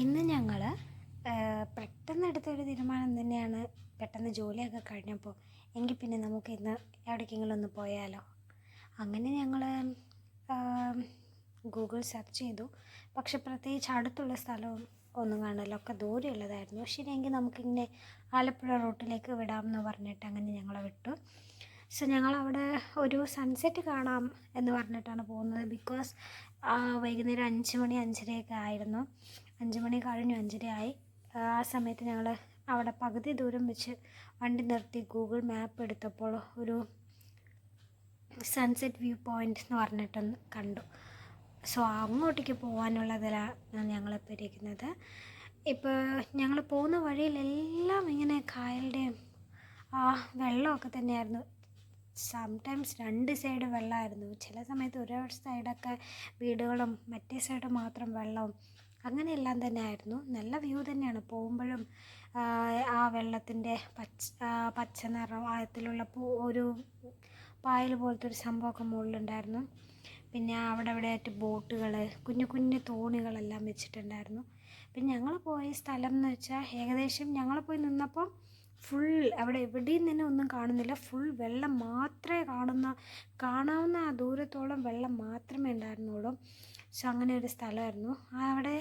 ഇന്ന് ഞങ്ങൾ പെട്ടെന്ന് എടുത്തൊരു തീരുമാനം തന്നെയാണ്. പെട്ടെന്ന് ജോലിയൊക്കെ കഴിഞ്ഞപ്പോൾ എങ്കിൽ പിന്നെ നമുക്ക് ഇന്ന് എവിടേക്കെങ്കിലും ഒന്ന് പോയാലോ. അങ്ങനെ ഞങ്ങൾ ഗൂഗിൾ സെർച്ച് ചെയ്തു. പക്ഷെ പ്രത്യേകിച്ച് അടുത്തുള്ള സ്ഥലവും ഒന്നും കാണില്ല, ഒക്കെ ദൂരെയുള്ളതായിരുന്നു. ശരിയെങ്കിൽ നമുക്കിങ്ങനെ ആലപ്പുഴ റൂട്ടിലേക്ക് വിടാമെന്ന് പറഞ്ഞിട്ട് അങ്ങനെ ഞങ്ങളെ വിട്ടു. സോ ഞങ്ങളവിടെ ഒരു സൺസെറ്റ് കാണാം എന്ന് പറഞ്ഞിട്ടാണ് പോകുന്നത്. ബിക്കോസ് വൈകുന്നേരം 5 മണി 5:30 ആയിരുന്നു. 5 മണി കഴിഞ്ഞു, 5:30 ആയി. ആ സമയത്ത് ഞങ്ങൾ അവിടെ പകുതി ദൂരം വെച്ച് വണ്ടി നിർത്തി ഗൂഗിൾ മാപ്പ് എടുത്തപ്പോൾ ഒരു സൺസെറ്റ് വ്യൂ പോയിൻ്റ് എന്ന് പറഞ്ഞിട്ടൊന്ന് കണ്ടു. സോ അങ്ങോട്ടേക്ക് പോകാനുള്ളതിലാണ് ഞങ്ങളിപ്പോൾ ഇരിക്കുന്നത്. ഇപ്പോൾ ഞങ്ങൾ പോകുന്ന വഴിയിലെല്ലാം ഇങ്ങനെ കായലുടെയും വെള്ളമൊക്കെ തന്നെയായിരുന്നു. സംടൈംസ് 2 സൈഡ് വെള്ളമായിരുന്നു. ചില സമയത്ത് ഒരു സൈഡൊക്കെ വീടുകളും മറ്റേ സൈഡ് മാത്രം വെള്ളവും, അങ്ങനെയെല്ലാം തന്നെ ആയിരുന്നു. നല്ല വ്യൂ തന്നെയാണ്. പോകുമ്പോഴും ആ വെള്ളത്തിൻ്റെ പച്ച നിറം ആഴത്തിലുള്ള ഒരു പായൽ പോലത്തെ ഒരു സംഭവമൊക്കെ മുകളിലുണ്ടായിരുന്നു. പിന്നെ അവിടെ ആയിട്ട് ബോട്ടുകൾ, കുഞ്ഞു കുഞ്ഞു തോണികളെല്ലാം വെച്ചിട്ടുണ്ടായിരുന്നു. പിന്നെ ഞങ്ങൾ പോയ സ്ഥലം എന്ന് വെച്ചാൽ ഏകദേശം ഞങ്ങൾ പോയി നിന്നപ്പം ഫുൾ അവിടെ എവിടെയും തന്നെ ഒന്നും കാണുന്നില്ല. ഫുൾ വെള്ളം മാത്രമേ കാണാവുന്ന ആ ദൂരത്തോളം വെള്ളം മാത്രമേ ഉണ്ടായിരുന്നുള്ളൂ. സോ അങ്ങനെ ഒരു സ്ഥലമായിരുന്നു. അവിടെ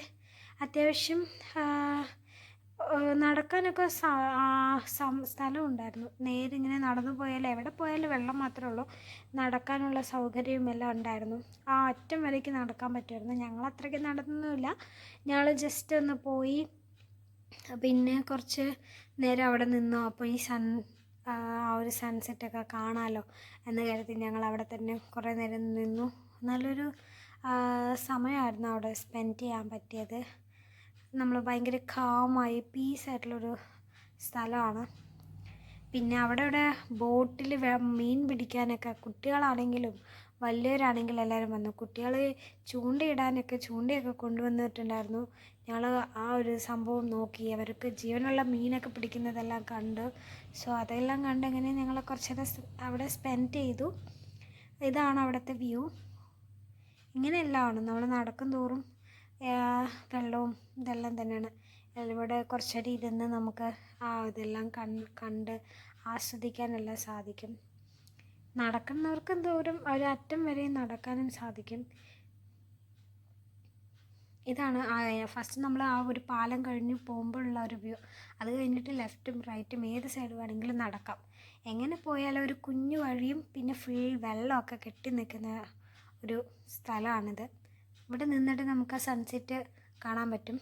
അത്യാവശ്യം നടക്കാനൊക്കെ സ്ഥലം ഉണ്ടായിരുന്നു. നേരെ ഇങ്ങനെ നടന്നു പോയാൽ എവിടെ പോയാലും വെള്ളം മാത്രമേ ഉള്ളൂ. നടക്കാനുള്ള സൗകര്യവും എല്ലാം ഉണ്ടായിരുന്നു. ആ അറ്റം വരേക്ക് നടക്കാൻ പറ്റുമായിരുന്നു. ഞങ്ങൾ അത്രയ്ക്ക് നടന്നൊന്നുമില്ല. ഞങ്ങൾ ജസ്റ്റ് ഒന്ന് പോയി പിന്നെ കുറച്ച് നേരം അവിടെ നിന്നു. അപ്പോൾ ആ ഒരു സൺസെറ്റൊക്കെ കാണാമല്ലോ എന്ന് കരുതി ഞങ്ങൾ അവിടെ തന്നെ കുറേ നേരം നിന്നു. നല്ലൊരു സമയമായിരുന്നു അവിടെ സ്പെൻഡ് ചെയ്യാൻ പറ്റിയത്. നമ്മൾ ഭയങ്കര കാമായി പീസായിട്ടുള്ളൊരു സ്ഥലമാണ്. പിന്നെ അവിടെ ബോട്ടിൽ മീൻ പിടിക്കാനൊക്കെ കുട്ടികളാണെങ്കിലും വലിയവരാണെങ്കിലും എല്ലാവരും വന്നു. കുട്ടികൾ ചൂണ്ടയൊക്കെ കൊണ്ടുവന്നിട്ടുണ്ടായിരുന്നു. ഞങ്ങൾ ആ ഒരു സംഭവം നോക്കി, അവർക്ക് ജീവനുള്ള മീനൊക്കെ പിടിക്കുന്നതെല്ലാം കണ്ടു. സോ അതെല്ലാം കണ്ട് അങ്ങനെ ഞങ്ങൾ കുറച്ചേരം അവിടെ സ്പെൻഡ് ചെയ്തു. ഇതാണ് അവിടുത്തെ വ്യൂ. ഇങ്ങനെയെല്ലാമാണ് നമ്മൾ നടക്കും തോറും വെള്ളവും ഇതെല്ലാം തന്നെയാണ്. ഇവിടെ കുറച്ചേരം ഇരുന്ന് നമുക്ക് ഇതെല്ലാം കണ്ട് ആസ്വദിക്കാനെല്ലാം സാധിക്കും. നടക്കുന്നവർക്ക് ദൂരം ഒരറ്റം വരെ നടക്കാനും സാധിക്കും. ഇതാണ് ഫസ്റ്റ് നമ്മൾ ആ ഒരു പാലം കഴിഞ്ഞ് പോകുമ്പോഴുള്ള ഒരു വ്യൂ. അത് കഴിഞ്ഞിട്ട് ലെഫ്റ്റും റൈറ്റും ഏത് സൈഡ് വേണമെങ്കിലും നടക്കാം. എങ്ങനെ പോയാലും ഒരു കുഞ്ഞു വഴിയും പിന്നെ ഫുൾ വെള്ളമൊക്കെ കെട്ടി നിൽക്കുന്ന ഒരു സ്ഥലമാണിത്. ഇവിടെ നിന്നിട്ട് നമുക്ക് സൺസെറ്റ് കാണാൻ പറ്റും.